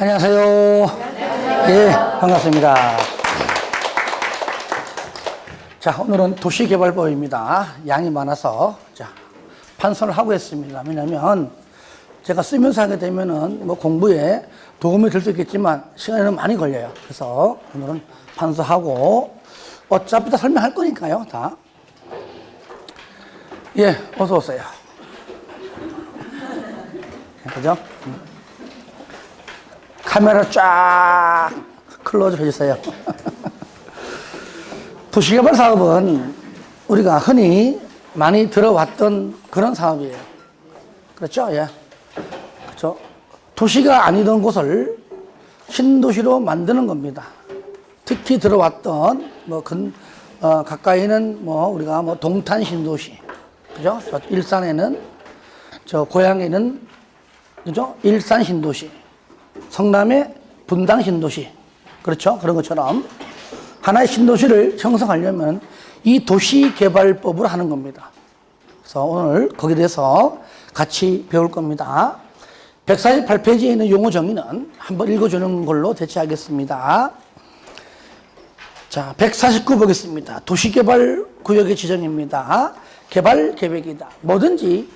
안녕하세요. 예, 반갑습니다. 자, 오늘은 도시개발법입니다. 양이 많아서 자, 판서를 하고 있습니다. 왜냐면 제가 쓰면서 하게 되면은 뭐 공부에 도움이 될 수 있겠지만 시간이 많이 걸려요. 그래서 오늘은 판서하고 어차피 다 설명할 거니까요, 다. 예, 어서 오세요. 그죠? 카메라 쫙 클로즈업 해주세요. 도시개발 사업은 우리가 흔히 많이 들어왔던 그런 사업이에요. 그렇죠? 예. 그렇죠. 도시가 아니던 곳을 신도시로 만드는 겁니다. 특히 들어왔던 가까이는 우리가 동탄 신도시, 그죠? 저 일산에는 저 고향에는 그죠? 일산 신도시. 성남의 분당 신도시, 그렇죠? 그런 것처럼 하나의 신도시를 형성하려면 이 도시개발법을 하는 겁니다. 그래서 오늘 거기에 대해서 같이 배울 겁니다. 148페이지에 있는 용어 정의는 한번 읽어주는 걸로 대체하겠습니다. 자, 149 보겠습니다. 도시개발구역의 지정입니다. 개발계획이다. 뭐든지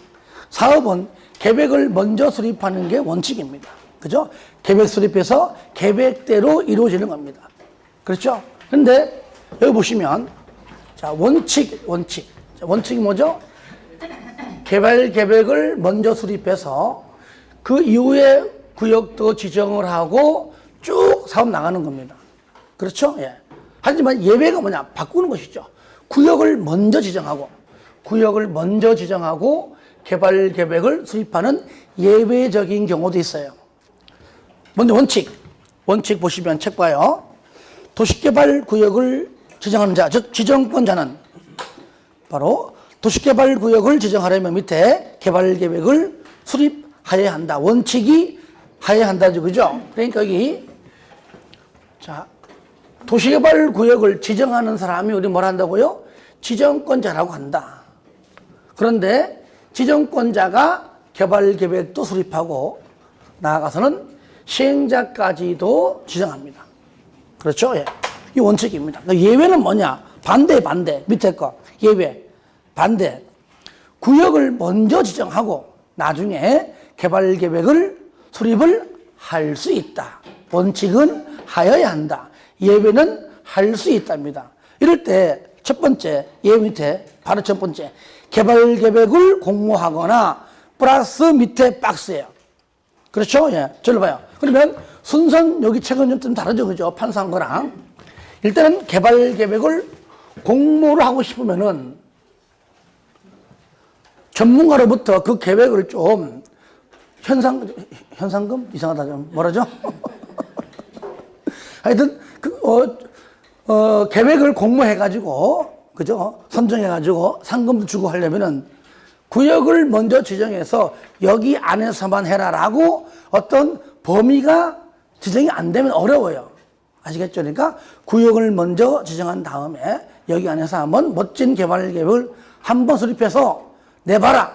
사업은 계획을 먼저 수립하는 게 원칙입니다. 그죠? 계획 수립해서 계획대로 이루어지는 겁니다. 그렇죠? 근데 여기 보시면 자, 원칙이 뭐죠? 개발 계획을 먼저 수립해서 그 이후에 구역도 지정을 하고 쭉 사업 나가는 겁니다. 그렇죠? 예. 하지만 예외가 뭐냐? 바꾸는 것이죠. 구역을 먼저 지정하고 개발 계획을 수립하는 예외적인 경우도 있어요. 먼저 원칙 보시면 책 봐요. 도시개발구역을 지정하는 자, 즉 지정권자는 바로 도시개발구역을 지정하려면 밑에 개발계획을 수립하여야 한다. 원칙이 하여야 한다죠. 그죠? 그러니까 여기 자, 도시개발구역을 지정하는 사람이 우리 뭘 한다고요? 지정권자라고 한다. 그런데 지정권자가 개발계획도 수립하고 나아가서는 시행자까지도 지정합니다. 그렇죠? 예. 이 원칙입니다. 예외는 뭐냐? 반대. 밑에 거. 예외. 반대. 구역을 먼저 지정하고 나중에 개발 계획을 수립을 할 수 있다. 원칙은 하여야 한다. 예외는 할 수 있답니다. 이럴 때 첫 번째, 예외 밑에 바로 첫 번째. 개발 계획을 공모하거나 플러스 밑에 박스예요. 그렇죠? 예. 저를 봐요. 그러면 순서는 여기 책은 좀 다르죠. 그죠? 판사한 거랑. 일단은 개발 계획을 공모를 하고 싶으면은 전문가로부터 그 계획을 좀 현상금? 이상하다. 좀 뭐라죠? 하여튼, 계획을 공모해가지고, 그죠? 선정해가지고 상금도 주고 하려면은 구역을 먼저 지정해서 여기 안에서만 해라라고 어떤 범위가 지정이 안 되면 어려워요. 아시겠죠? 그러니까 구역을 먼저 지정한 다음에 여기 안에서 한번 멋진 개발 계획을 한번 수립해서 내봐라.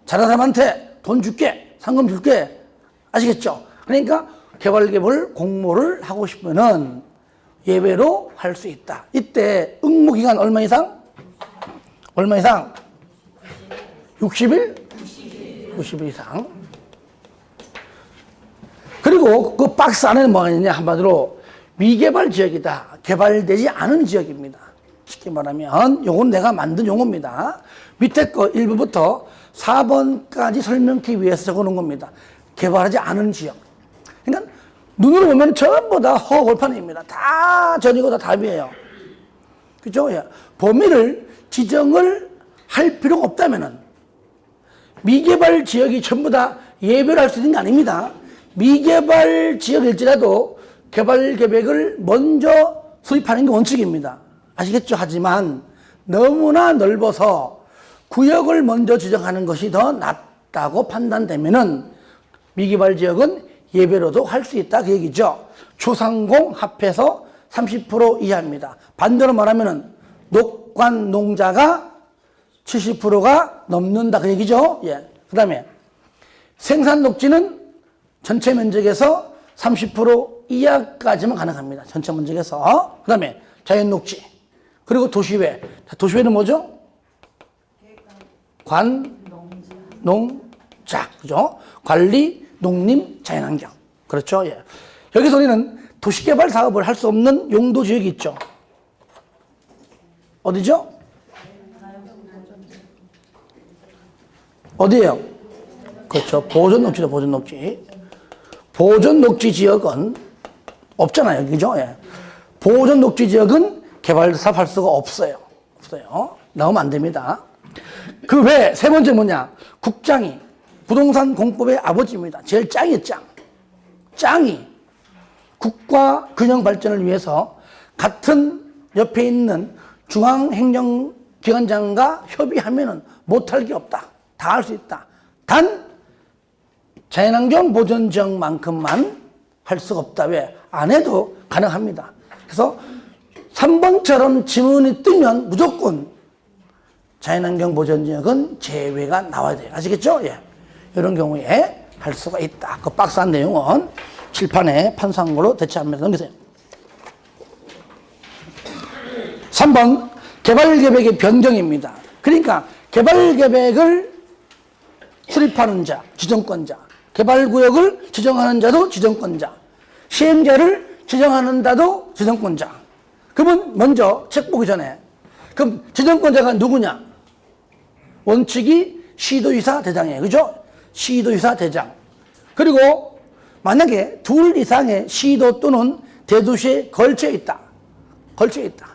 잘하는 사람한테 돈 줄게. 상금 줄게. 아시겠죠? 그러니까 개발 계획을 공모를 하고 싶으면은 예외로 할 수 있다. 이때 응모 기간 얼마 이상? 60일? 90일 이상. 그리고 그 박스 안에는 뭐가 있냐? 한마디로 미개발 지역이다. 개발되지 않은 지역입니다. 쉽게 말하면 요건 내가 만든 용어입니다. 밑에 거 1번부터 4번까지 설명하기 위해서 적어놓은 겁니다. 개발하지 않은 지역. 그러니까 눈으로 보면 전부 다 허허벌판입니다. 다 전이고 다 답이에요. 그죠? 예. 범위를 지정을 할 필요가 없다면은 미개발 지역이 전부 다 예외로 할 수 있는 게 아닙니다. 미개발 지역일지라도 개발 계획을 먼저 수립하는 게 원칙입니다. 아시겠죠? 하지만 너무나 넓어서 구역을 먼저 지정하는 것이 더 낫다고 판단되면은 미개발 지역은 예외로도 할 수 있다 그 얘기죠. 초상공 합해서 30% 이하입니다. 반대로 말하면은 녹관 농자가 70%가 넘는다 그 얘기죠. 예. 그 다음에 생산 녹지는 전체 면적에서 30% 이하까지만 가능합니다. 전체 면적에서. 그 다음에 자연 녹지. 그리고 도시외. 도시외는 뭐죠? 관, 농자. 그죠? 관리, 농림, 자연환경. 그렇죠? 예. 여기서 우리는 도시개발 사업을 할 수 없는 용도 지역이 있죠. 어디죠? 어디예요? 그렇죠. 보존녹지죠, 보존녹지. 보존녹지 지역은 없잖아요, 그죠? 예. 보존녹지 지역은 개발 사업할 수가 없어요. 없어요. 나오면 안 됩니다. 그 외에 세 번째 뭐냐? 국장이 부동산 공법의 아버지입니다. 제일 짱이에요, 짱. 짱이 국가 균형 발전을 위해서 같은 옆에 있는 중앙행정기관장과 협의하면은 못할 게 없다. 다 할 수 있다. 단 자연환경 보전 지역만큼만 할 수가 없다. 왜? 안 해도 가능합니다. 그래서 3번처럼 지문이 뜨면 무조건 자연환경 보전 지역은 제외가 나와야 돼요. 아시겠죠? 예. 이런 경우에 할 수가 있다. 그 박스한 내용은 칠판에 판사한 걸로 대체하면서 넘기세요. 3번 개발계획의 변경입니다. 그러니까 개발계획을 수립하는 자, 지정권자, 개발구역을 지정하는 자도 지정권자, 시행자를 지정하는 자도 지정권자. 그러면 먼저 책 보기 전에 그럼 지정권자가 누구냐? 원칙이 시도지사 대장이에요. 그죠? 시도지사 대장. 그리고 만약에 둘 이상의 시도 또는 대도시에 걸쳐 있다. 걸쳐 있다.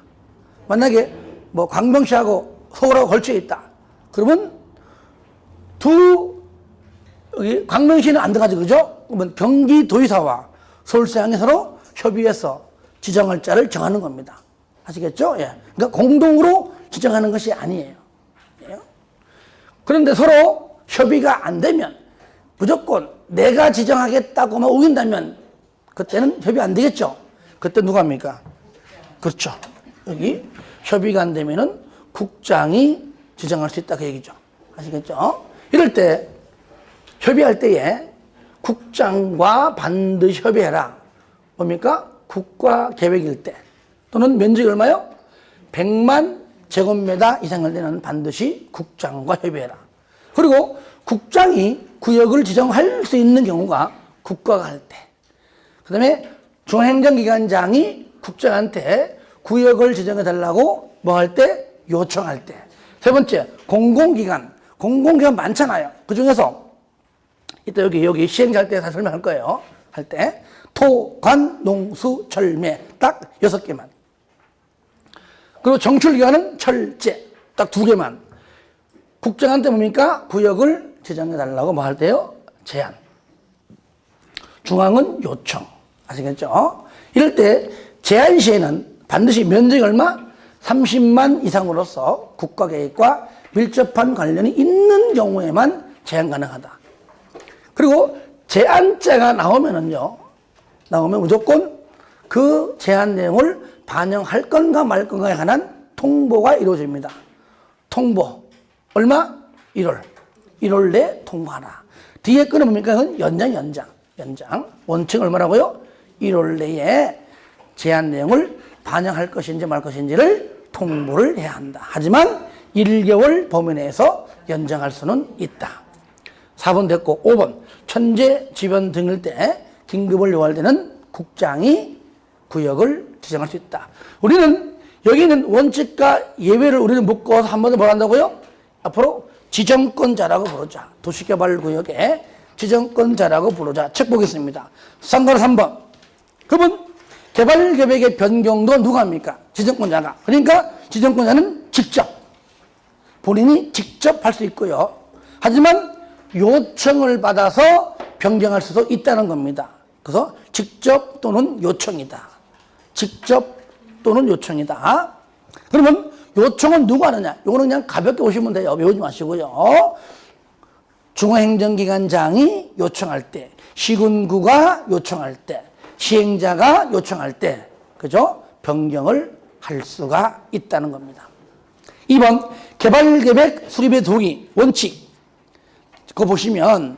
만약에 뭐 광명시하고 서울하고 걸쳐 있다. 그러면 여기 광명시는 안 들어가죠. 그죠? 그러면 경기도지사와 서울시장이 서로 협의해서 지정할 자를 정하는 겁니다. 아시겠죠? 예. 그러니까 공동으로 지정하는 것이 아니에요. 예. 그런데 서로 협의가 안 되면 무조건 내가 지정하겠다고만 우긴다면 그때는 협의 안 되겠죠? 그때 누가 합니까? 그렇죠. 여기 협의가 안 되면은 국장이 지정할 수 있다 그 얘기죠. 아시겠죠? 이럴 때 협의할 때에 국장과 반드시 협의해라. 뭡니까? 국가 계획일 때 또는 면적이 얼마요? 100만 제곱미터 이상일 때는 반드시 국장과 협의해라. 그리고 국장이 구역을 지정할 수 있는 경우가 국가가 할 때, 그 다음에 중앙행정기관장이 국장한테 구역을 지정해 달라고 뭐 할 때? 요청할 때. 세 번째, 공공기관 많잖아요. 그 중에서 이따 여기 시행자 할 때 다 설명할 거예요. 할 때 토, 관, 농, 수, 철매 딱 6개만. 그리고 정출기관은 철제 딱 2개만. 국장한테 뭡니까? 구역을 지정해 달라고 뭐 할 때요? 제안. 중앙은 요청. 아시겠죠? 이럴 때 제안 시에는 반드시 면적이 얼마? 30만 이상으로서 국가계획과 밀접한 관련이 있는 경우에만 제한 가능하다. 그리고 제안자가 나오면 무조건 그 제안 내용을 반영할 건가 말 건가에 관한 통보가 이루어집니다. 통보. 얼마? 1월 내 통보하라. 뒤에 거는 뭡니까? 연장. 원칙 얼마라고요? 1월 내에 제안 내용을 반영할 것인지 말 것인지를 통보를 해야 한다. 하지만 1개월 범위 내에서 연장할 수는 있다. 4번 됐고 5번 천재 지변 등일 때 긴급을 요할 때는 국장이 구역을 지정할 수 있다. 우리는 여기는 원칙과 예외를 우리는 묶어서 한 번 더 뭘 한다고요? 앞으로 지정권자라고 부르자. 도시개발구역의 지정권자라고 부르자. 책 보겠습니다. 3번. 그러면 개발계획의 변경도 누가 합니까? 지정권자가. 그러니까 지정권자는 본인이 직접 할 수 있고요. 하지만 요청을 받아서 변경할 수도 있다는 겁니다. 그래서 직접 또는 요청이다. 그러면 요청은 누가 하느냐? 이거는 그냥 가볍게 오시면 돼요. 외우지 마시고요. 중앙행정기관장이 요청할 때, 시군구가 요청할 때, 시행자가 요청할 때, 그죠? 변경을 할 수가 있다는 겁니다. 2번, 개발계획 수립의 동의, 원칙. 그거 보시면,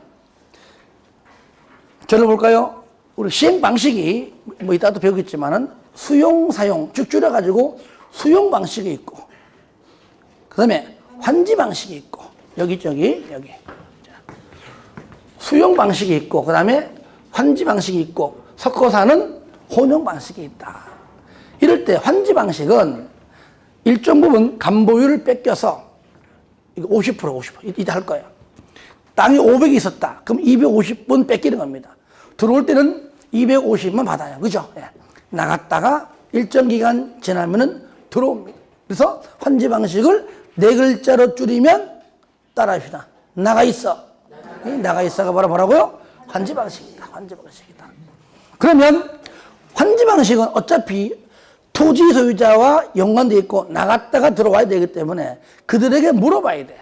저를 볼까요? 우리 시행 방식이 뭐 이따도 배우겠지만은 수용, 사용 쭉 줄여가지고 수용 방식이 있고, 그 다음에 환지 방식이 있고, 여기. 수용 방식이 있고, 그 다음에 환지 방식이 있고, 섞어서 하는 혼용 방식이 있다. 이럴 때 환지 방식은 일정 부분 간보율을 뺏겨서, 이거 50%, 이따 할 거예요. 땅이 500이 있었다. 그럼 250분 뺏기는 겁니다. 들어올 때는 250만 받아요. 그죠? 예. 나갔다가 일정 기간 지나면은 들어옵니다. 그래서 환지 방식을 4글자로 줄이면 따라합시다. 나가 있어. 나가 있어가 뭐라고요? 환지 방식이다. 환지 방식이다. 그러면 환지 방식은 어차피 토지 소유자와 연관되어 있고 나갔다가 들어와야 되기 때문에 그들에게 물어봐야 돼.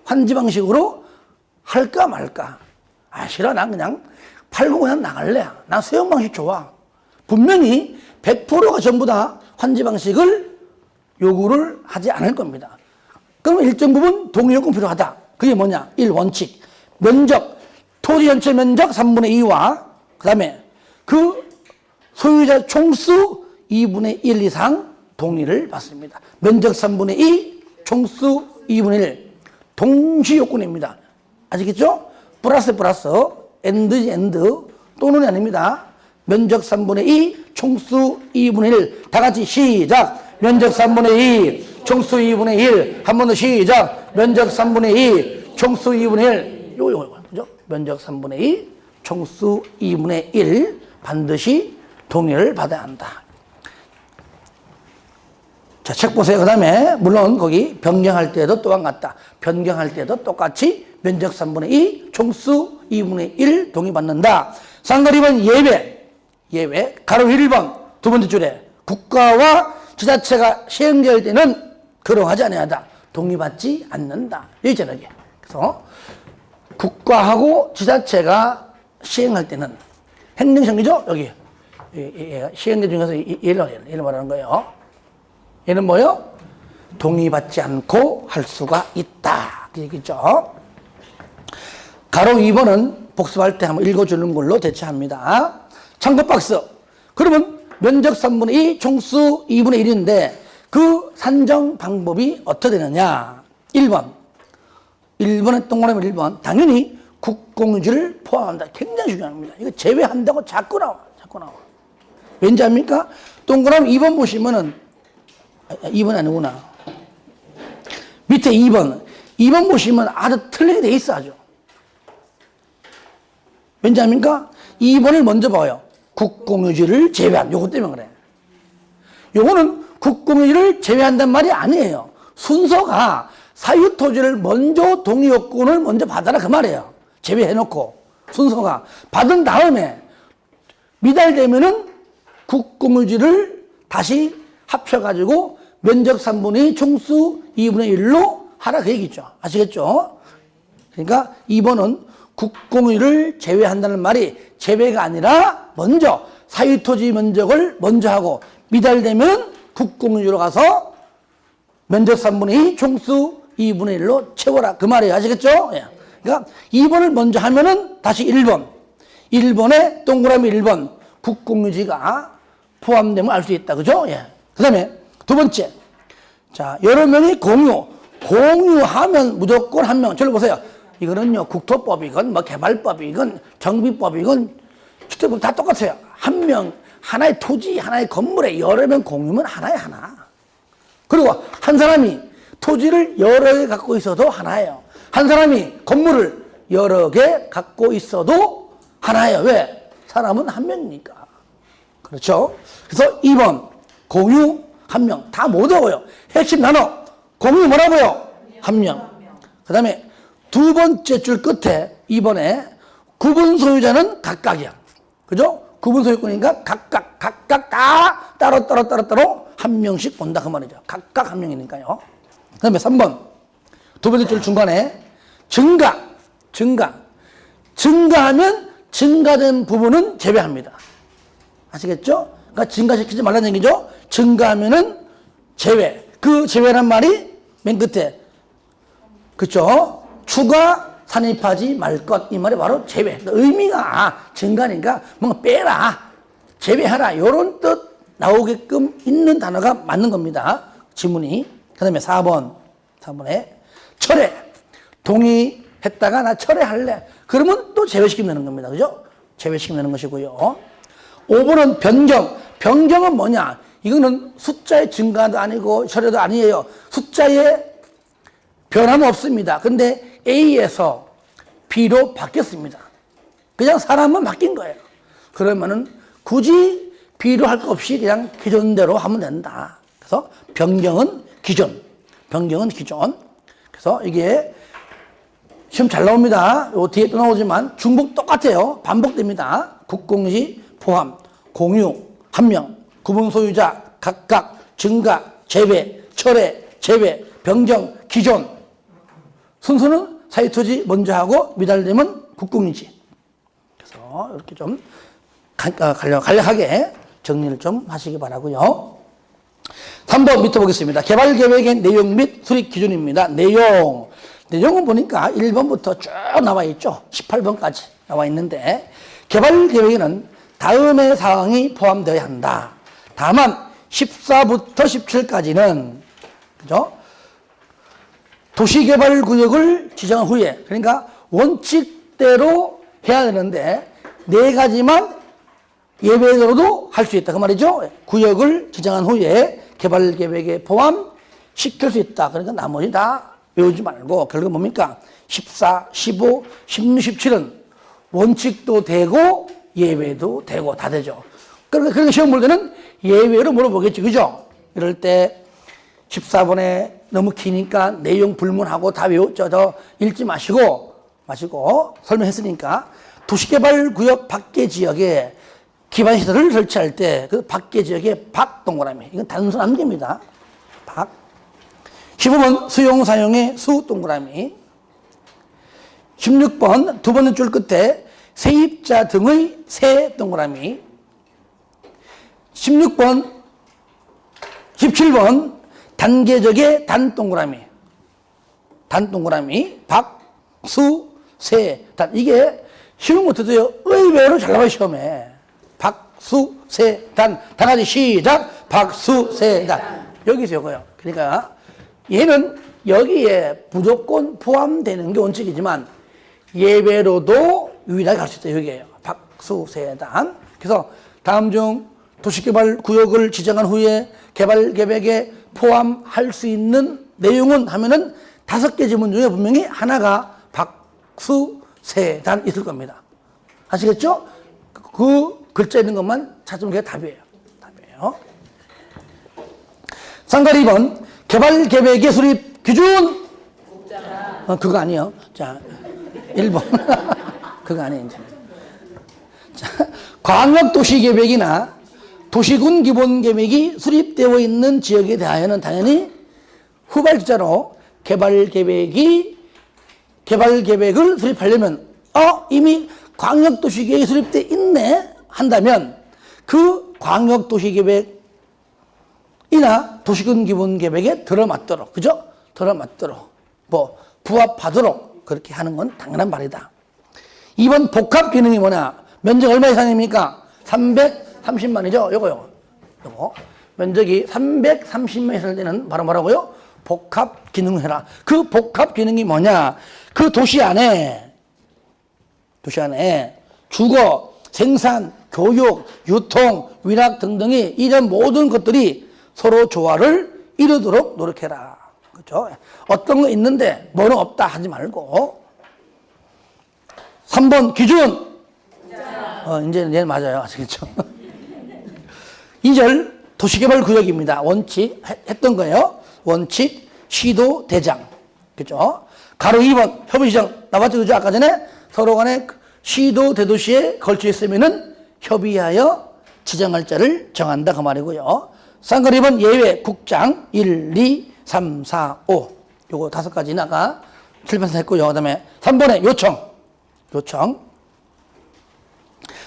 환지 방식으로 할까 말까? 아, 싫어. 난 그냥 팔고 그냥 나갈래. 난 수용 방식 좋아. 분명히 100%가 전부 다 환지 방식을 요구를 하지 않을 겁니다. 그러면 일정 부분 동의 요건 필요하다. 그게 뭐냐? 1. 원칙. 면적. 토지 전체 면적 3분의 2와 그 다음에 그 소유자 총수 2분의 1 이상 동의를 받습니다. 면적 3분의 2, 총수 2분의 1. 동시 요건입니다. 아시겠죠? 플러스, 엔드지, 엔드. 또는 아닙니다. 면적 3분의 2, 총수 2분의 1. 다 같이 시작. 면적 3분의 2, 총수 2분의 1. 한 번 더 시작. 면적 3분의 2, 총수 2분의 1. 요거, 그죠? 면적 3분의 2, 총수 2분의 1. 반드시 동의를 받아야 한다. 자, 책 보세요. 그 다음에, 물론 거기 변경할 때도 또한 같다. 변경할 때도 똑같이 면적 3분의 2, 총수 2분의 1 동의받는다. 쌍거리 2번 예외. 가로 1번 두 번째 줄에 국가와 지자체가 시행될 때는 그러하지 아니하다. 동의받지 않는다. 여기 있잖아요. 그래서 국가하고 지자체가 시행할 때는 행정청이죠? 여기. 시행령 중에서 얘를 말하는 거예요. 얘는 뭐요? 동의받지 않고 할 수가 있다. 그 얘기죠. 가로 2번은 복습할 때 한번 읽어주는 걸로 대체합니다. 참고 박스. 그러면 면적 3분의 2, 총수 2분의 1인데 그 산정 방법이 어떻게 되느냐? 1번의 동그라미 1번. 당연히 국공유지를 포함한다. 굉장히 중요합니다. 이거 제외한다고 자꾸 나와. 왠지 압니까? 동그라미 2번 보시면은 2번 아니구나. 밑에 2번 보시면 아주 틀리게 돼 있어, 아주. 왠지 압니까? 2번을 먼저 봐요. 국공유지를 제외한, 요거 때문에 그래. 요거는 국공유지를 제외한단 말이 아니에요. 순서가 사유토지를 먼저 동의요건을 먼저 받아라, 그 말이에요. 제외해놓고. 순서가. 받은 다음에 미달되면은 국공유지를 다시 합쳐가지고 면적 3분의 2, 총수 2분의 1로 하라 그 얘기죠. 아시겠죠? 그러니까 2번은 국공유지를 제외한다는 말이 제외가 아니라 먼저 사유토지 면적을 먼저 하고 미달되면 국공유지로 가서 면적 3분의 2, 총수 2분의 1로 채워라 그 말이에요. 아시겠죠? 예. 그러니까 2번을 먼저 하면은 다시 1번에 동그라미 1번 국공유지가 포함되면 알 수 있다. 그죠? 예. 그 다음에 두 번째. 자, 여러 명이 공유하면 무조건 한 명. 저를 보세요. 이거는요, 국토법이건, 뭐 개발법이건, 정비법이건, 주택법 다 똑같아요. 한 명, 하나의 토지, 하나의 건물에 여러 명 공유면 하나에 하나. 그리고 한 사람이 토지를 여러 개 갖고 있어도 하나예요. 한 사람이 건물을 여러 개 갖고 있어도 하나예요. 왜? 사람은 한 명이니까. 그렇죠? 그래서 2번, 공유 한 명. 다 못 외워요. 핵심 단어. 공유 뭐라고요? 한 명. 그 다음에 두 번째 줄 끝에 2번에 구분 소유자는 각각이야. 그죠? 구분 소유권이니까 각각 다 따로 한 명씩 본다. 그 말이죠. 각각 한 명이니까요. 그 다음에 3번. 두 번째 줄 중간에 증가하면 증가된 부분은 제외합니다. 아시겠죠? 그러니까 증가시키지 말라는 얘기죠. 증가하면은 제외. 그 제외란 말이 맨 끝에. 그쵸? 추가 산입하지 말 것. 이 말이 바로 제외. 그러니까 의미가 증가니까 뭔가 빼라, 제외하라, 이런 뜻 나오게끔 있는 단어가 맞는 겁니다. 지문이. 그 다음에 4번에 철회. 동의했다가 나 철회할래. 그러면 또 제외시키면 되는 겁니다. 그죠? 제외시키면 되는 것이고요. 5번은 변경. 변경은 뭐냐? 이거는 숫자의 증가도 아니고 철회도 아니에요. 숫자의 변함은 없습니다. 근데 A에서 B로 바뀌었습니다. 그냥 사람만 바뀐 거예요. 그러면은 굳이 B로 할 거 없이 그냥 기존대로 하면 된다. 그래서 변경은 기존. 변경은 기존. 그래서 이게 시험 잘 나옵니다. 요 뒤에 또 나오지만 중복 똑같아요. 반복됩니다. 국공시, 포함, 공유, 함명, 구분 소유자, 각각, 증가, 제외, 철회, 제외, 변경, 기존. 순서는 사유토지 먼저 하고 미달되면 국공유지. 그래서 이렇게 좀 간략하게 정리를 좀 하시기 바라고요. 3번 밑에 보겠습니다. 개발계획의 내용 및 수립 기준입니다. 내용은 보니까 1번부터 쭉 나와 있죠. 18번까지 나와 있는데, 개발계획에는 다음의 사항이 포함되어야 한다. 다만 14부터 17까지는 그죠? 도시개발구역을 지정한 후에, 그러니까 원칙대로 해야 되는데 4가지만 예외로도 할 수 있다. 그 말이죠. 구역을 지정한 후에 개발계획에 포함시킬 수 있다. 그러니까 나머지 다 외우지 말고 결국 뭡니까? 14, 15, 16, 17은 원칙도 되고 예외도 되고 다 되죠. 그러니까 시험 볼 때는 예외로 물어보겠지. 그죠? 이럴 때 14번에 너무 기니까 내용 불문하고 다 읽지 마시고 설명했으니까 도시개발구역 밖의 지역에 기반시설을 설치할 때 그 밖의 지역에 박 동그라미. 이건 단순 암기입니다. 박. 15번 수용사용의 수 동그라미. 16번 두 번째 줄 끝에 세입자 등의 세 동그라미. 17번 단계적의 단 동그라미. 단 동그라미. 박, 수, 세, 단. 이게 쉬운 것도 의외로 잘 나와요, 시험에. 박, 수, 세, 단. 다 같이 시작. 박, 수, 세, 단. 여기서 이거요. 그러니까 얘는 여기에 무조건 포함되는 게 원칙이지만 예외로도 유일하게 갈 수 있다. 여기에요. 박, 수, 세, 단. 그래서 다음 중 도시개발구역을 지정한 후에 개발계획에 포함할 수 있는 내용은 하면은 5개 지문 중에 분명히 하나가 박, 수, 세, 단 있을 겁니다. 아시겠죠? 그 글자 있는 것만 찾으면 그게 답이에요. 쌍가리 2번 개발계획의 수립 기준. 그거 아니에요. 자, 1번. 그거 아니에요. 이제. 자, 광역도시계획이나 도시군 기본계획이 수립되어 있는 지역에 대하여는 당연히 후발주자로 개발계획을 수립하려면 이미 광역도시계획이 수립되어 있네 한다면 그 광역도시계획이나 도시군 기본계획에 들어맞도록, 그죠? 들어맞도록 부합하도록 그렇게 하는 건 당연한 말이다. 2번 복합기능이 뭐냐? 면적 얼마 이상입니까? 330만이죠? 요거. 면적이 330만 있을 때는 바로 뭐라고요? 복합기능을 해라. 그 복합기능이 뭐냐? 그 도시 안에 주거, 생산, 교육, 유통, 위락 등등이 이런 모든 것들이 서로 조화를 이루도록 노력해라. 그렇죠? 어떤 거 있는데 뭐는 없다 하지 말고. 3번 기준. 이제 맞아요. 아시겠죠? 2절 도시개발구역입니다. 원칙 했던 거예요. 원칙, 시도, 대장. 그죠? 가로 2번 협의지정 나왔죠? 그죠? 아까 전에 서로 간에 시도, 대도시에 걸쳐 있으면은 협의하여 지정할 자를 정한다. 그 말이고요. 쌍거리 2번 예외, 국장 1, 2, 3, 4, 5. 요거 5가지 나가 출판사 했고요. 그 다음에 3번에 요청.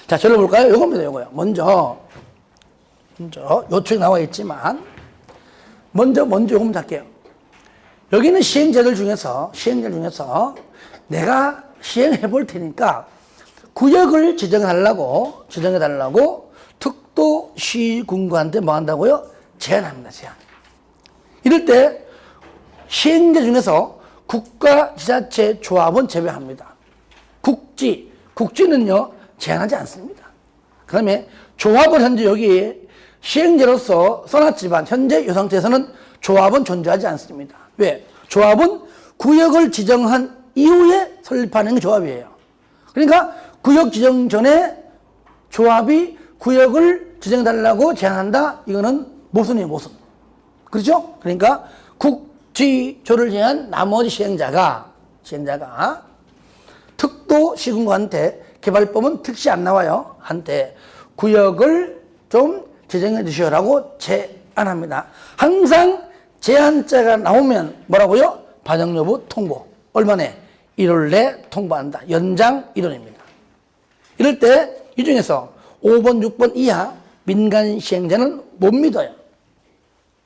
자, 절로 볼까요? 요겁니다. 요거요. 먼저 요청이 나와 있지만 먼저 요거 할게요. 여기는 시행자들 중에서 내가 시행해 볼 테니까 구역을 지정해달라고 특도시군구한테 뭐 한다고요? 제안합니다, 제안. 이럴 때 시행자 중에서 국가지자체 조합은 제외합니다. 국지는요, 제한하지 않습니다. 그 다음에 조합은 현재 여기 시행제로서 써놨지만 현재 이 상태에서는 조합은 존재하지 않습니다. 왜? 조합은 구역을 지정한 이후에 설립하는 게 조합이에요. 그러니까 구역 지정 전에 조합이 구역을 지정해달라고 제안한다? 이거는 모순이에요, 모순. 그렇죠? 그러니까 국지조를 제한 나머지 시행자가 특도시군구한테 개발법은 특시 안 나와요. 한테 구역을 좀 지정해 주시오라고 제안합니다. 항상 제안자가 나오면 뭐라고요? 반영 여부 통보. 얼마 내? 1월 내 통보한다. 연장 1월입니다. 이럴 때 이 중에서 5번, 6번 이하 민간 시행자는 못 믿어요.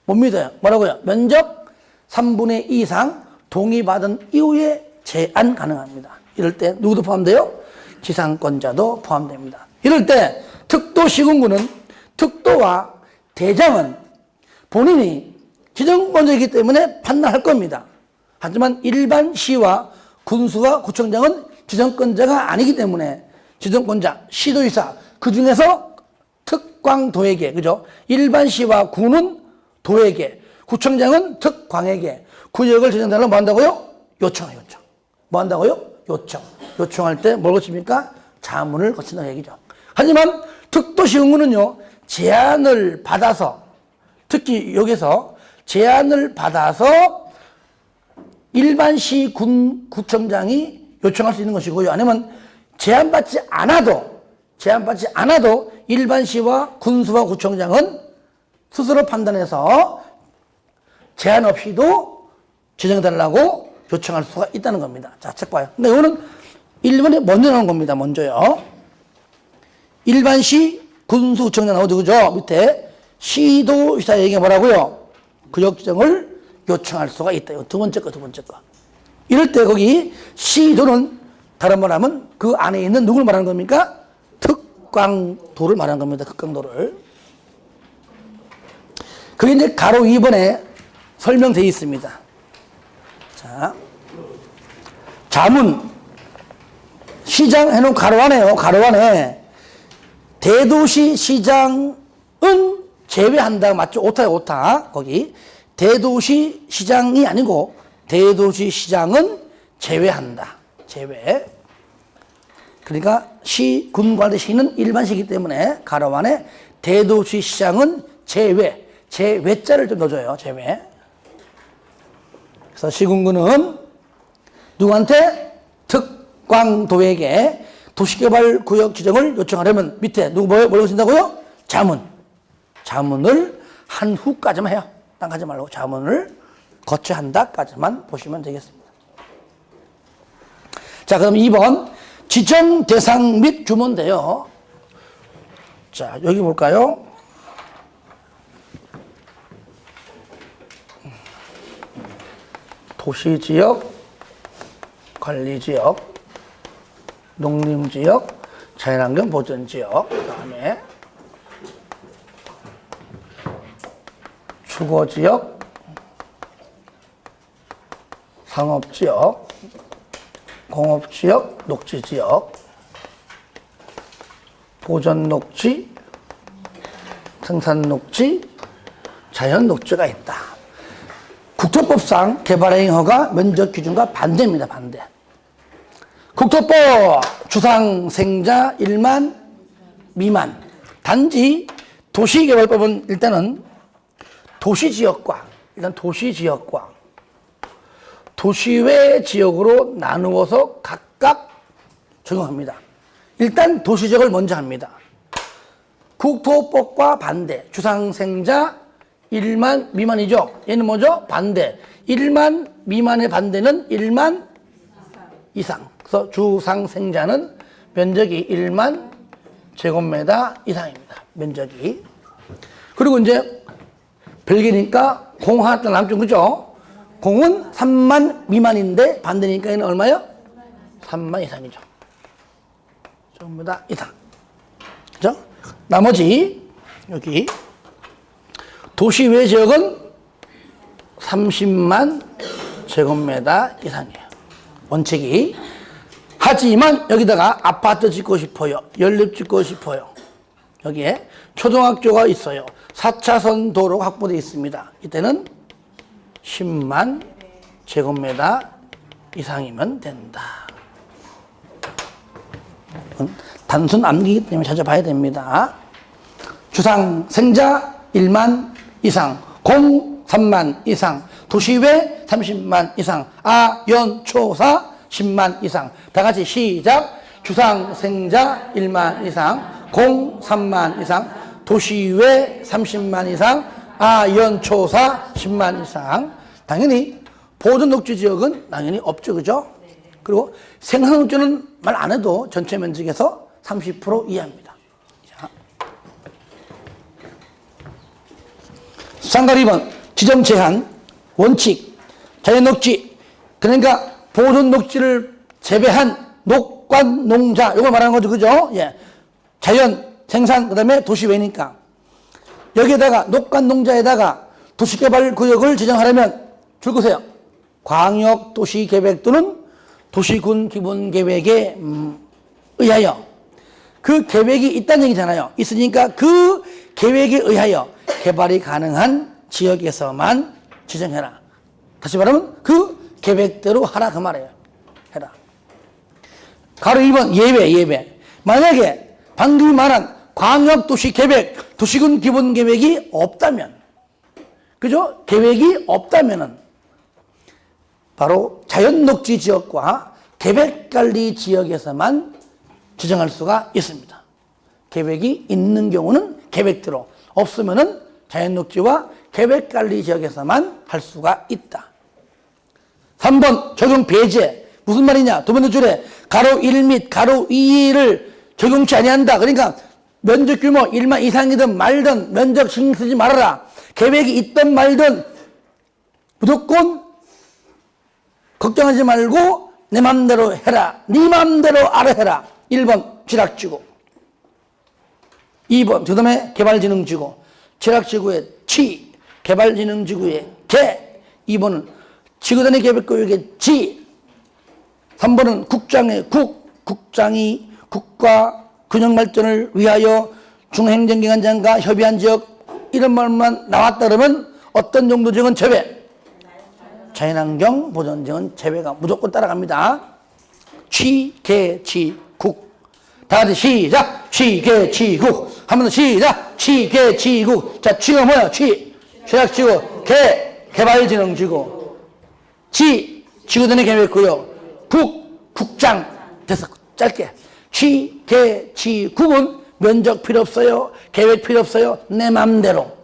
못 믿어요. 뭐라고요? 면적 3분의 2 이상 동의받은 이후에 제안 가능합니다. 이럴 때 누구도 포함돼요? 지상권자도 포함됩니다. 이럴 때 특도시군구는 특도와 대장은 본인이 지정권자이기 때문에 판단할 겁니다. 하지만 일반 시와 군수와 구청장은 지정권자가 아니기 때문에 지정권자, 시도지사, 그 중에서 특광도에게, 그죠? 일반 시와 군은 도에게, 구청장은 특광에게 구역을 지정달라고 뭐 한다고요? 요청해요, 요청. 뭐 한다고요? 요청. 요청할 때 뭘 거칩니까? 자문을 거친다는 얘기죠. 하지만 특도시군구는요, 제안을 받아서, 특히 여기서 제안을 받아서 일반 시 구청장이 요청할 수 있는 것이고요. 아니면 제안받지 않아도 일반 시와 군수와 구청장은 스스로 판단해서 제한 없이도 지정해달라고 요청할 수가 있다는 겁니다. 자, 책 봐요. 근데 이거는 1번에 먼저 나온 겁니다. 먼저요. 일반 시, 군수, 구청장 나오죠. 그죠? 밑에 시도지사에게 뭐라고요? 구역 지정을 요청할 수가 있다. 두 번째 거. 이럴 때 거기 시도는 다른 말하면 그 안에 있는 누굴 말하는 겁니까? 특광도를 말하는 겁니다. 특광도를. 그게 이제 가로 2번에 설명되어 있습니다. 자, 자문. 시장 해놓은 가로 안에요. 가로 안에 대도시 시장은 제외한다. 맞죠? 오타요, 오타. 거기. 대도시 시장이 아니고 대도시 시장은 제외한다. 제외. 그러니까 시, 군관의 시는 일반시이기 때문에 가로 안에 대도시 시장은 제외. 제외자를 좀 넣어줘요. 제외. 그래서 시군구는 누구한테? 특광도에게 도시개발구역 지정을 요청하려면 밑에 누구 뭐라고 쓴다고요? 자문. 자문을 한 후까지만 해요. 딴 하지 말고 자문을 거쳐 한다까지만 보시면 되겠습니다. 자, 그럼 2번 지정 대상 및 규모인데요. 자, 여기 볼까요? 도시지역, 관리지역, 농림지역, 자연환경 보전지역, 그 다음에 주거지역, 상업지역, 공업지역, 녹지지역, 보전녹지, 생산녹지, 자연녹지가 있다. 국토법상 개발행위 허가 면적 기준과 반대입니다. 반대. 국토법 주상생자 1만 미만. 단지 도시개발법은 일단은 도시지역과 도시외 지역으로 나누어서 각각 적용합니다. 일단 도시지역을 먼저 합니다. 국토법과 반대. 주상생자 1만 미만이죠. 얘는 뭐죠? 반대. 1만 미만의 반대는 1만 이상. 그래서 주상생자는 면적이 1만 제곱미터 이상입니다. 면적이. 그리고 이제 별개니까 공 하나 남쪽, 그죠? 공은 3만 미만인데 반대니까 얘는 얼마요? 3만 이상이죠. 제곱미터 이상. 그죠? 나머지, 여기, 도시 외 지역은 30만 제곱미터 이상이에요. 원칙이. 하지만 여기다가 아파트 짓고 싶어요. 연립 짓고 싶어요. 여기에 초등학교가 있어요. 4차선 도로가 확보되어 있습니다. 이때는 10만 제곱미터 이상이면 된다. 단순 암기이기 때문에 찾아봐야 됩니다. 주상 생자 1만 이상, 공 3만 이상, 도시 외 30만 이상, 연 초사 10만 이상. 다 같이 시작. 주상 생자 1만 이상, 공 3만 이상, 도시 외 30만 이상, 연 초사 10만 이상. 당연히 보존 녹지 지역은 당연히 없죠, 그죠? 그리고 생산 녹지는 말 안 해도 전체 면적에서 30% 이하입니다. 자. 쌍가리 2번 지정 제한 원칙 자연 녹지, 그러니까 보존 녹지를 재배한 녹관 농자, 이걸 말하는 거죠, 그죠? 예. 자연 생산, 그 다음에 도시 외니까 여기에다가 녹관 농자에다가 도시개발 구역을 지정하려면 줄 거세요. 광역도시계획 또는 도시군 기본계획에 의하여, 그 계획이 있다는 얘기잖아요. 있으니까 그 계획에 의하여 개발이 가능한 지역에서만 지정해라. 다시 말하면 그 계획대로 하라, 그 말이에요. 해라. 가로 2번 예외. 만약에 방금 말한 광역도시계획, 도시군 기본계획이 없다면, 그죠? 계획이 없다면은 바로 자연녹지 지역과 계획관리 지역에서만 지정할 수가 있습니다. 계획이 있는 경우는 계획대로, 없으면은 자연녹지와 계획관리 지역에서만 할 수가 있다. 3번 적용 배제. 무슨 말이냐? 두 번째 줄에 가로 1 및 가로 2를 적용치 아니한다. 그러니까 면적 규모 1만 이상이든 말든 면적 신경 쓰지 말아라. 계획이 있든 말든 무조건 걱정하지 말고 내 맘대로 해라. 네 맘대로 알아 해라. 1번 지락지구, 2번 그 다음에 개발진흥지구. 지락지구의 지, 개발진흥지구의 개, 2번은 지구단위 계획구역의 지, 3번은 국장의 국장이 국가 균형발전을 위하여 중행정기관장과 협의한 지역, 이런 말만 나왔다 그러면 어떤 정도 지역은 제외, 자연환경 보존 지역은 제외가 무조건 따라갑니다. 취, 개, 지, 국. 다 같이 시작. 취, 개, 지, 국. 한 번 더 시작. 취, 개, 지, 국. 자, 취가 뭐야? 취약지구. 개, 개발진흥지구. 지, 지구단위 계획구역. 국장. 됐어. 짧게. 취, 개, 지, 국은 면적 필요 없어요. 계획 필요 없어요. 내 맘대로.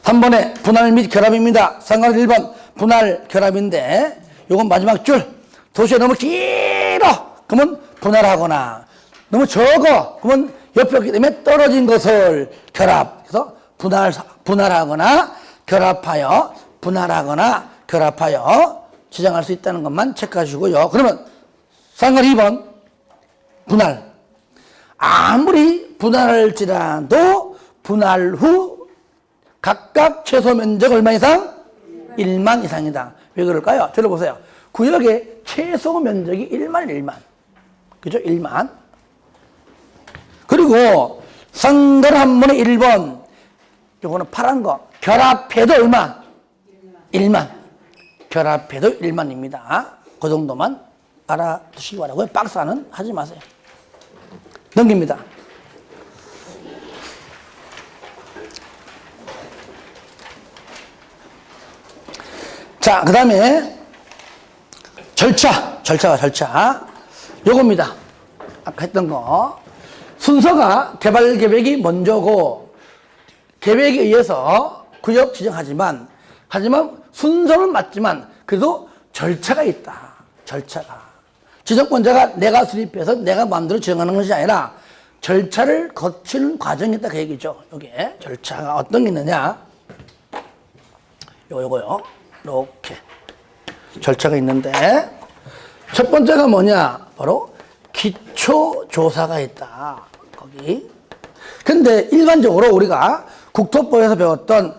3번에 분할 및 결합입니다. 상관은 1번 분할 결합인데, 요건 마지막 줄. 도시가 너무 길어. 그러면 분할하거나, 너무 적어. 그러면 옆에 없기 때문에 떨어진 것을 결합. 그래서 분할하거나 결합하여 지정할 수 있다는 것만 체크하시고요. 그러면 상관 2번 분할. 아무리 분할할지라도 분할 후 각각 최소 면적 얼마 이상? 1만 이상이다. 왜 그럴까요? 저를 보세요. 구역의 최소 면적이 1만. 그죠? 1만. 그리고 상관 한 번에 1번. 요거는 파란 거. 결합해도 얼마? 1만. 결합해도 1만입니다. 그 정도만 알아두시기 바라고요. 박스는 하지 마세요. 넘깁니다. 자, 그 다음에 절차. 요겁니다. 아까 했던 거. 순서가 개발 계획이 먼저고, 계획에 의해서 구역 지정하지만, 순서는 맞지만, 그래도 절차가 있다. 지정권자가 내가 수립해서 내가 마음대로 지정하는 것이 아니라, 절차를 거치는 과정이 있다. 그 얘기죠. 여기에 절차가 어떤 게 있느냐. 요거요. 이렇게. 절차가 있는데 첫 번째가 뭐냐? 바로 기초조사가 있다. 거기. 근데 일반적으로 우리가 국토법에서 배웠던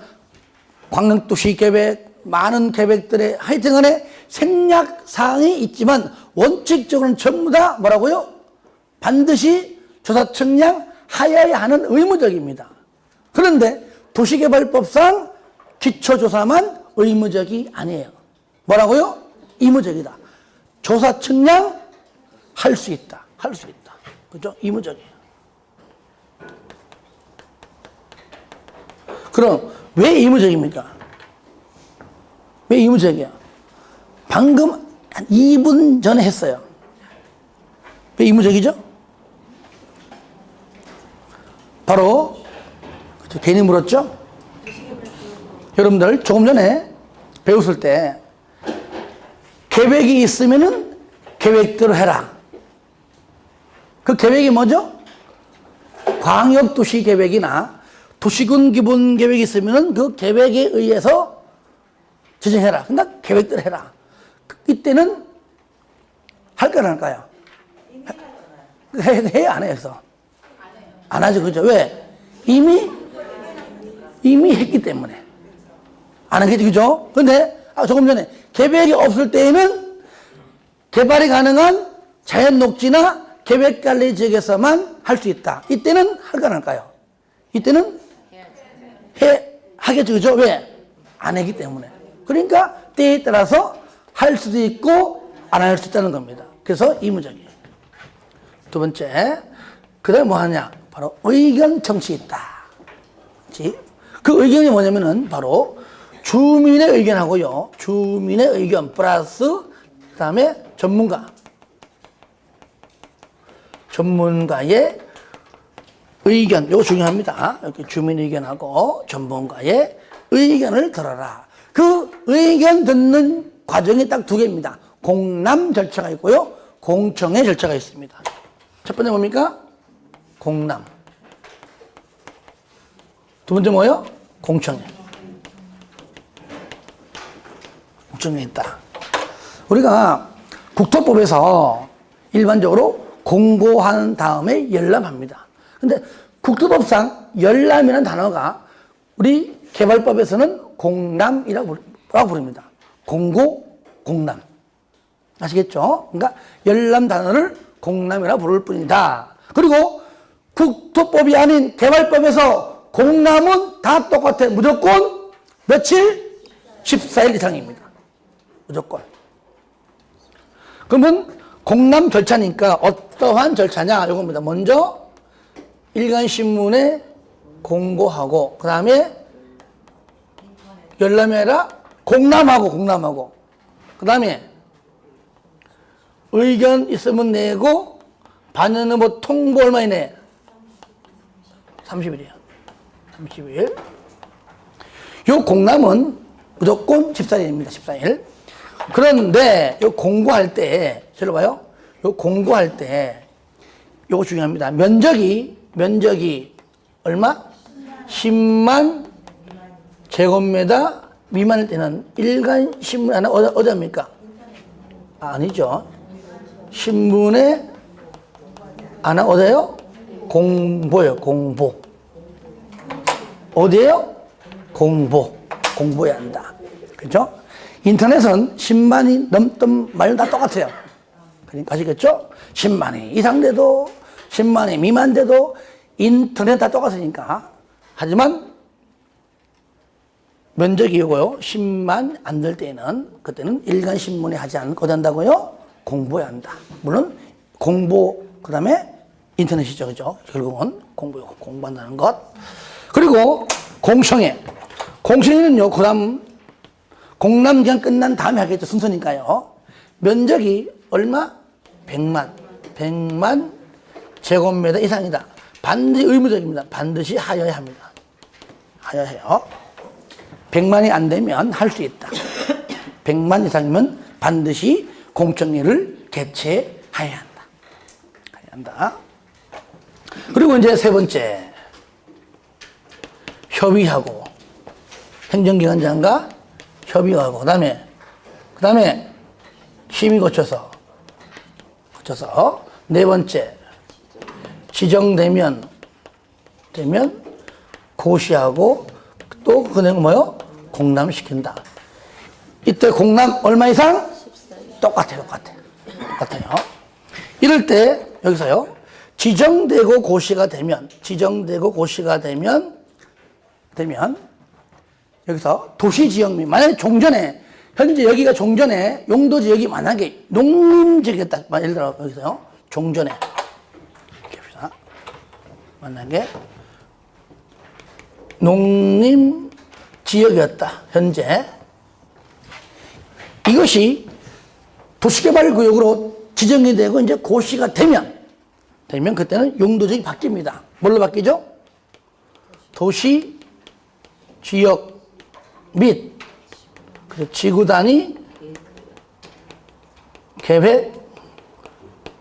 광역도시계획, 많은 계획들의 하여튼 간에 생략사항이 있지만 원칙적으로는 전부 다 뭐라고요? 반드시 조사 측량 하여야 하는 의무적입니다. 그런데 도시개발법상 기초조사만 의무적이 아니에요. 뭐라고요? 의무적이다. 조사 측량 할 수 있다. 할 수 있다. 그죠? 의무적이에요. 그럼 왜 의무적입니까? 왜 의무적이야? 방금 한 2분 전에 했어요. 왜 의무적이죠? 바로 괜히 물었죠? 여러분들 조금 전에 배웠을 때 계획이 있으면은 계획대로 해라. 그 계획이 뭐죠? 광역도시계획이나 도시군 기본계획이 있으면은 그 계획에 의해서 지정해라. 그러니까 계획대로 해라. 이때는 할까요, 안 할까요? 해야 안 해서. 안 하죠, 그죠? 왜? 이미 했기 때문에. 안 하겠죠, 그죠? 근데, 조금 전에, 계획이 없을 때에는 개발이 가능한 자연 녹지나 계획관리 지역에서만 할 수 있다. 이때는 할까, 안 할까요? 이때는 하겠죠, 그죠? 왜? 안 하기 때문에. 그러니까 때에 따라서 할 수도 있고 안 할 수 있다는 겁니다. 그래서 의무적이에요. 두 번째, 그 다음에 뭐 하냐? 바로 의견 청취 있다. 그 의견이 뭐냐면은 바로 주민의 의견하고요. 주민의 의견 플러스 그 다음에 전문가의 의견. 이거 중요합니다. 이렇게 주민 의견하고 전문가의 의견을 들어라. 그 의견 듣는 과정이 딱 두 개입니다. 공람 절차가 있고요. 공청회 절차가 있습니다. 첫 번째 뭡니까? 공람. 두 번째 뭐예요? 공청회. 공청회 있다. 우리가 국토법에서 일반적으로 공고한 다음에 열람합니다. 근데 국토법상 열람이라는 단어가 우리 개발법에서는 공람이라고 부릅니다. 공고, 공람. 아시겠죠? 그러니까 열람 단어를 공람이라고 부를 뿐이다. 그리고 국토법이 아닌 개발법에서 공람은 다 똑같아. 무조건 며칠? 14일 이상입니다. 무조건. 그러면 공람 절차니까 어떠한 절차냐? 이겁니다. 먼저 일간신문에 공고하고 그 다음에 열람이 아니라 공람하고 그 다음에 의견 있으면 내고 반영은 뭐 통보 얼마나 내? 30일이에요. 30일. 요 공람은 무조건 14일입니다. 14일. 그런데 요 공고할 때, 저로 봐요. 요 공고할 때 요거 중요합니다. 면적이 얼마? 10만 제곱미터 미만일 때는 일간신문 하나 어디 합니까? 아니죠. 신문에 하나 어디에요? 공보요. 공보. 어디에요? 공보해야 한다. 그렇죠? 인터넷은 10만이 넘든 말든 다 똑같아요. 그러니까 아시겠죠? 10만이 이상 돼도 10만이 미만 돼도 인터넷 다 똑같으니까. 하지만 면적이 이거요. 10만 안 될 때는 그때는 일간신문에 하지 않고 어디 한다고요? 공부해야 한다. 물론 공부 그 다음에 인터넷이죠. 그죠? 결국은 공부한다는 것. 그리고 공청회. 공청회는요. 그 다음 공람 기간 끝난 다음에 하겠죠. 순서니까요. 면적이 얼마? 100만 제곱미터 이상이다. 반드시 의무적입니다. 반드시 하여야 합니다. 하여야 해요. 100만이 안 되면 할 수 있다. 100만 이상이면 반드시 공청회를 개최해야 한다. 해야 한다. 그리고 이제 세 번째. 협의하고 행정기관장과 협의하고 그다음에 심의 거쳐서. 네 번째, 지정되면 고시하고 또 그 내용 뭐요? 공람시킨다. 이때 공람 얼마 이상? 똑같아요. 이럴 때 여기서요. 지정되고 고시가 되면 여기서 도시지역 및 만약에 종전에 현재 여기가 종전에 용도지역이 만약에 농림지역이었다. 예를 들어 여기서요. 종전에 만약에 농림지역이었다. 현재 이것이 도시개발구역으로 지정이 되고 이제 고시가 되면 그때는 용도지역이 바뀝니다. 뭘로 바뀌죠? 도시, 지역 및 지구단위 계획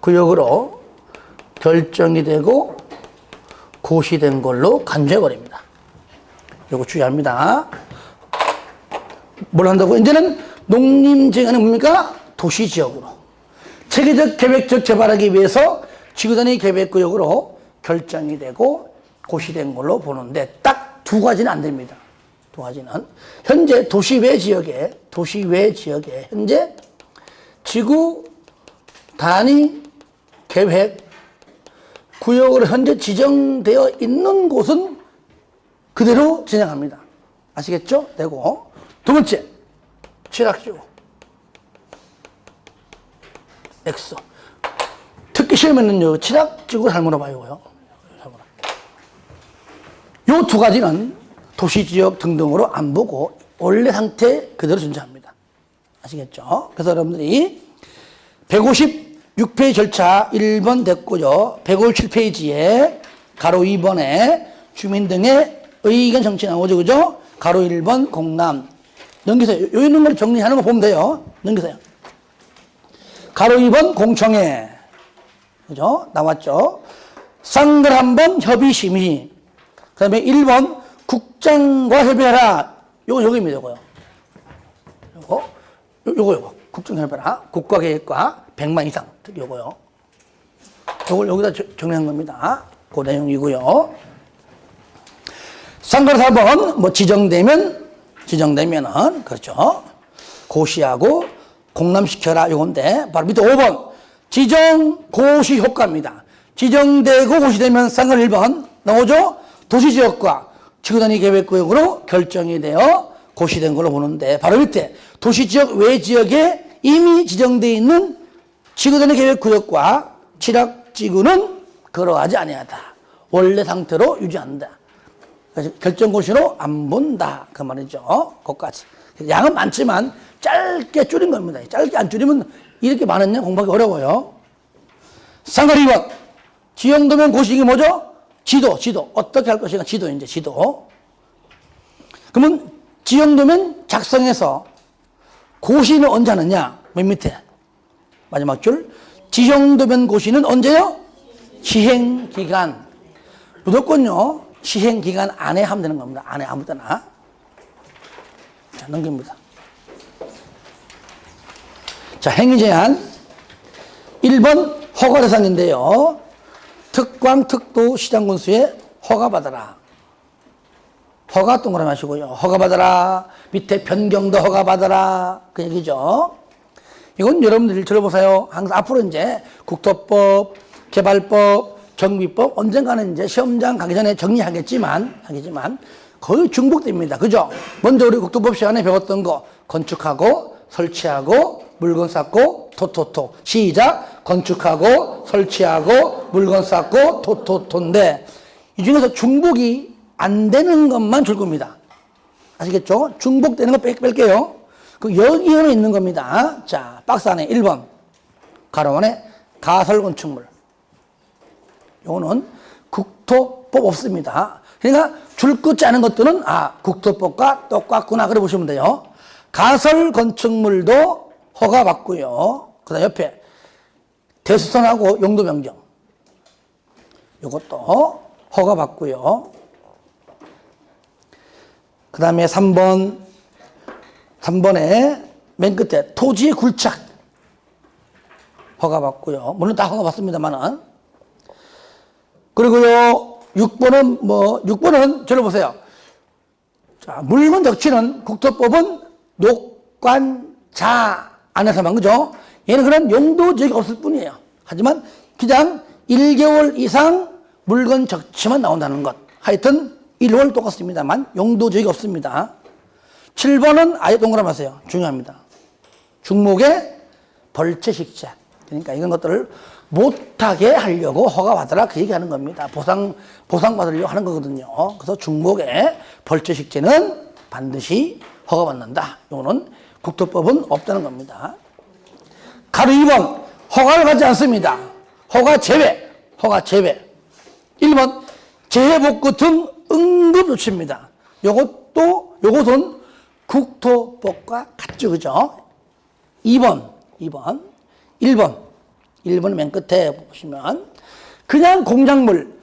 구역으로 결정이 되고 고시된 걸로 간주해버립니다. 이거 주의합니다. 뭘 한다고? 이제는 농림지역은 뭡니까? 도시지역으로. 체계적 계획적 개발하기 위해서 지구단위 계획구역으로 결정이 되고 고시된 걸로 보는데 딱 두 가지는 안 됩니다. 두 가지는 현재 도시 외 지역에 현재 지구 단위 계획 구역으로 현재 지정되어 있는 곳은 그대로 진행합니다. 아시겠죠? 되고 두 번째 칠학지구 X 특기 시험에는요 칠학지구를 잘 물어봐요. 요 두 가지는 도시지역 등등으로 안 보고 원래 상태 그대로 존재합니다. 아시겠죠? 그래서 여러분들이 156페이지 절차 1번 됐고요. 157페이지에 가로 2번에 주민 등의 의견 정치 나오죠. 그죠? 가로 1번 공람. 넘기세요. 여기 있는 걸 정리하는 거 보면 돼요. 넘기세요. 가로 2번 공청회. 그죠? 나왔죠? 쌍글 한번 협의심의. 그 다음에 1번 국장과 협의하라. 요거입니다. 요거. 국정협의하라. 국가계획과 100만 이상. 요거요. 요걸 여기다 정리한 겁니다. 그 내용이고요. 쌍글 4번 지정되면은 그렇죠. 고시하고 공람시켜라 요건데 바로 밑에 5번 지정 고시 효과입니다. 지정되고 고시되면 쌍글 1번 나오죠. 도시지역과 지구단위 계획구역으로 결정이 되어 고시된 걸로 보는데 바로 밑에 도시지역 외 지역에 이미 지정되어 있는 지구단위 계획구역과 칠학지구는 거러하지 아니하다. 원래 상태로 유지한다. 그래서 결정고시로 안 본다. 그 말이죠. 그것까지. 양은 많지만 짧게 줄인 겁니다. 짧게 안 줄이면 이렇게 많았냐 공부하기 어려워요. 쌍글 2번 지정되면 고시이 뭐죠? 지도. 어떻게 할 것인가? 지도. 그러면 지정되면 작성해서 고시는 언제 하느냐? 맨 밑에. 마지막 줄. 지정되면 고시는 언제요? 시행기간. 무조건요. 시행기간 안에 하면 되는 겁니다. 안에 아무 때나. 자, 넘깁니다. 자, 행위제한. 1번 허가 대상인데요. 특광, 특도, 시장군수에 허가받아라. 허가 동그라미 하시고요. 허가받아라. 밑에 변경도 허가받아라. 그 얘기죠. 이건 여러분들 들어보세요. 항상 앞으로 이제 국토법, 개발법, 정비법 언젠가는 이제 시험장 가기 전에 정리하겠지만 거의 중복됩니다. 그죠? 먼저 우리 국토법 시간에 배웠던 거 건축하고 설치하고 물건 쌓고 토토토. 시작. 건축하고 설치하고 물건 쌓고 토토토인데 이 중에서 중복이 안 되는 것만 줄 겁니다. 아시겠죠? 중복되는 거 뺄게요. 그 여기에는 있는 겁니다. 자, 박스 안에 1번 가로 안에 가설건축물. 요거는 국토법 없습니다. 그러니까 줄 긋지 않은 것들은 국토법과 똑같구나 그래 보시면 돼요. 가설건축물도 허가받고요. 그 다음 옆에 대수선하고 용도 변경 이것도 허가받고요. 그 다음에 3번에 맨 끝에 토지의 굴착 허가받고요. 물론 다 허가받습니다만은. 그리고요, 6번은, 저를 보세요. 자, 물건 적치는 국토법은 녹관자 안에서만, 그죠? 얘는 그런 용도지역이 없을 뿐이에요. 하지만 그냥 1개월 이상 물건 적치만 나온다는 것. 하여튼 1월 똑같습니다만 용도지역이 없습니다. 7번은 아예 동그라미 하세요. 중요합니다. 중목의 벌채식재. 그러니까 이런 것들을 못하게 하려고 허가받으라 그 얘기하는 겁니다. 보상받으려고 하는 거거든요. 그래서 중목의 벌채식재는 반드시 허가받는다. 이거는 국토법은 없다는 겁니다. 가로 2번 허가를 받지 않습니다. 허가 제외. 1번 재해복구 등 응급조치입니다. 요것은 국토법과 같죠, 그죠? 2번, 1번 맨 끝에 보시면 그냥 공작물은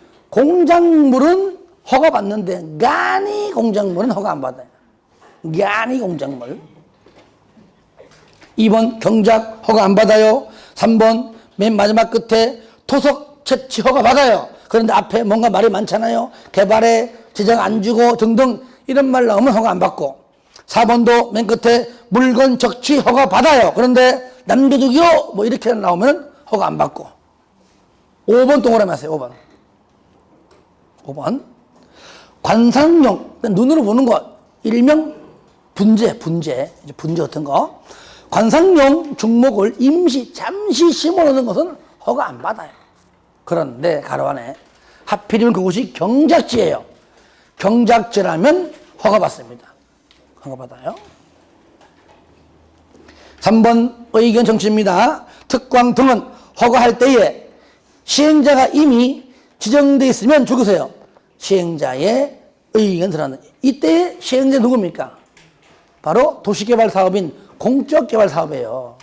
허가받는데 간이 공작물은 허가 안 받아요. 간이 공작물. 2번 경작 허가 안 받아요. 3번 맨 마지막 끝에 토속 채취 허가 받아요. 그런데 앞에 뭔가 말이 많잖아요. 개발에 지정 안 주고 등등 이런 말 나오면 허가 안 받고. 4번도 맨 끝에 물건 적치 허가 받아요. 그런데 남겨두기요 뭐 이렇게 나오면 허가 안 받고. 5번 동그라미 하세요. 5번 관상용 눈으로 보는 거 일명 분재 같은 거. 관상용 중목을 잠시 심어놓는 것은 허가 안 받아요. 그런데 가로 안에 하필이면 그곳이 경작지예요. 경작지라면 허가받습니다. 허가받아요. 3번 의견 정치입니다. 특광 등은 허가할 때에 시행자가 이미 지정되어 있으면 죽으세요. 시행자의 의견 들어는 이때의 시행자 누굽니까? 바로 도시개발사업인 공적개발사업이에요.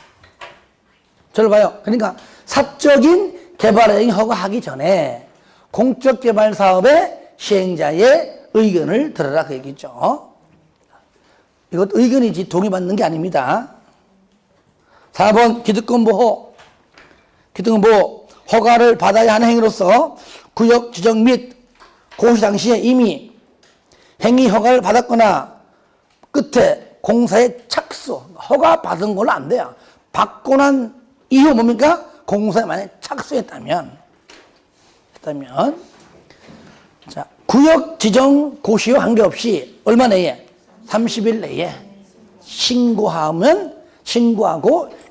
저를 봐요. 그러니까 사적인 개발행위 허가하기 전에 공적개발사업의 시행자의 의견을 들어라 그 얘기죠. 이것 의견이지 동의받는 게 아닙니다. 4번 기득권보호. 허가를 받아야 하는 행위로서 구역 지정 및 고시 당시에 이미 행위 허가를 받았거나 끝에 공사에 착수, 허가 받은 걸로 안 돼요. 받고 난 이후 뭡니까? 공사에 만약에 착수했다면 자, 구역 지정 고시와 관계없이 얼마 내에? 30일 내에 신고하고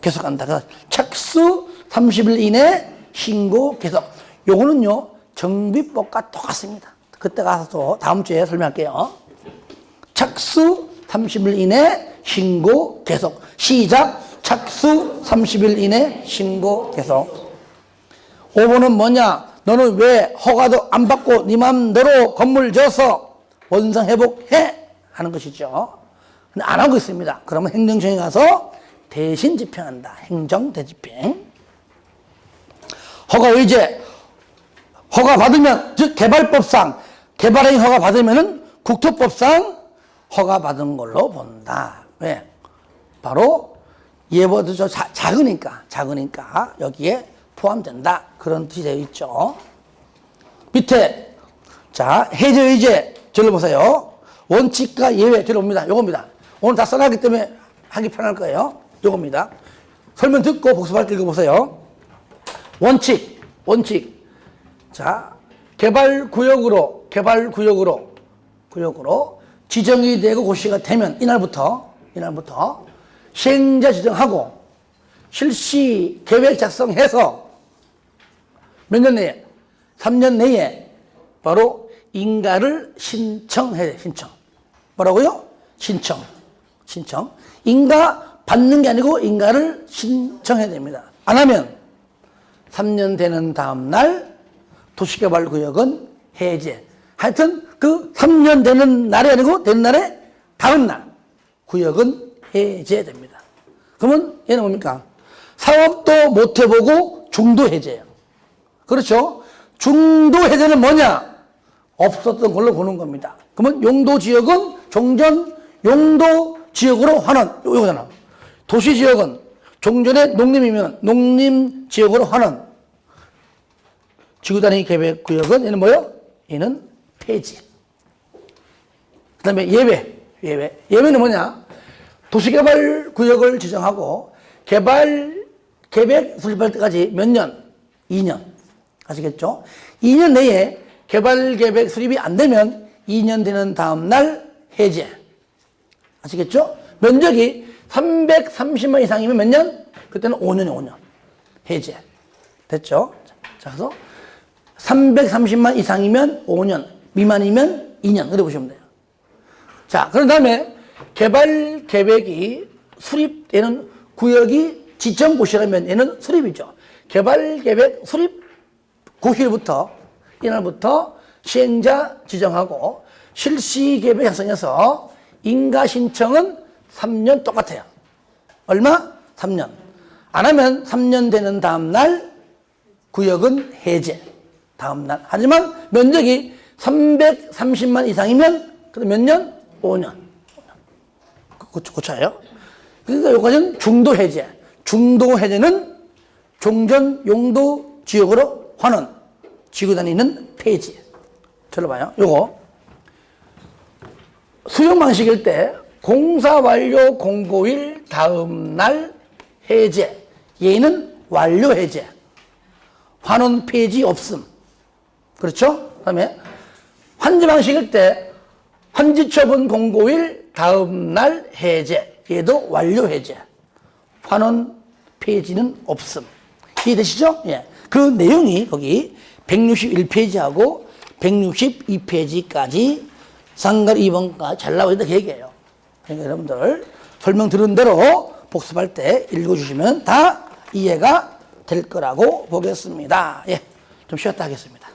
계속한다. 그래서 착수 30일 이내 신고 계속. 요거는요 정비법과 똑같습니다. 그때 가서 또 다음 주에 설명할게요. 착수 30일 이내 신고 계속. 시작. 착수 30일 이내 신고 계속. 5번은 뭐냐? 너는 왜 허가도 안 받고 네 맘대로 건물 지어서 원상 회복해? 하는 것이죠. 근데 안 하고 있습니다. 그러면 행정청에 가서 대신 집행한다. 행정 대집행. 허가 의제. 허가 받으면, 즉 개발법상 개발행위 허가 받으면은 국토법상 허가 받은 걸로 본다. 왜? 바로 얘보다 작으니까 여기에 포함된다. 그런 뜻이 되어 있죠. 밑에 자 해제 의제 저를 보세요. 원칙과 예외 들어옵니다. 요겁니다. 오늘 다 써놨기 때문에 하기 편할 거예요. 요겁니다. 설명 듣고 복습할 때 읽어보세요. 원칙. 자, 개발구역으로 지정이 되고 고시가 되면 이날부터 시행자 지정하고 실시 계획 작성해서 몇 년 내에? 3년 내에 바로 인가를 신청해야 돼. 신청. 뭐라고요? 신청. 인가 받는 게 아니고 인가를 신청해야 됩니다. 안 하면 3년 되는 다음 날 도시개발구역은 해제. 하여튼 그 3년 되는 날이 아니고 되는 날에 다음 날 구역은 해제됩니다. 그러면 얘는 뭡니까? 사업도 못 해보고 중도 해제예요. 그렇죠? 중도 해제는 뭐냐? 없었던 걸로 보는 겁니다. 그러면 용도지역은 종전 용도지역으로 환원, 이거잖아. 도시지역은 종전에 농림이면 농림지역으로 하는 지구단위 계획구역은 얘는 뭐요? 얘는 폐지. 그 다음에 예외는 뭐냐? 도시개발구역을 지정하고 계획 수립할 때까지 몇 년? 2년. 아시겠죠? 2년 내에 개발계획 수립이 안 되면 2년 되는 다음 날 해제. 아시겠죠? 면적이 330만 이상이면 몇 년? 그때는 5년이에요, 5년. 해제. 됐죠? 자, 그래서 330만 이상이면 5년, 미만이면 2년. 그래 보시면 돼요. 자, 그런 다음에 개발 계획이 수립되는 구역이 지정고시라면 얘는 수립이죠. 개발 계획 수립 고시일부터, 이날부터 시행자 지정하고 실시 계획 작성해서 인가 신청은 3년 똑같아요. 얼마? 3년. 안 하면 3년 되는 다음 날 구역은 해제. 다음 날. 하지만 면적이 330만 이상이면 그럼 몇 년? 5년. 고쳐요. 그러니까 여기까지는 중도 해제. 중도 해제는 종전 용도 지역으로 환원. 지구 단위는 폐지. 들어봐요. 요거. 수용 방식일 때 공사 완료 공고일 다음 날 해제. 얘는 완료 해제. 환원 폐지 없음. 그렇죠? 그 다음에 환지 방식일 때 환지 처분 공고일 다음 날 해제. 얘도 완료 해제. 환원 폐지는 없음. 이해되시죠? 예. 그 내용이 거기 161페이지하고 162페이지까지 상가리 2번까지 잘 나와 있다 그 얘기예요. 그러니까 여러분들 설명 들은 대로 복습할 때 읽어주시면 다 이해가 될 거라고 보겠습니다. 예. 좀 쉬었다 하겠습니다.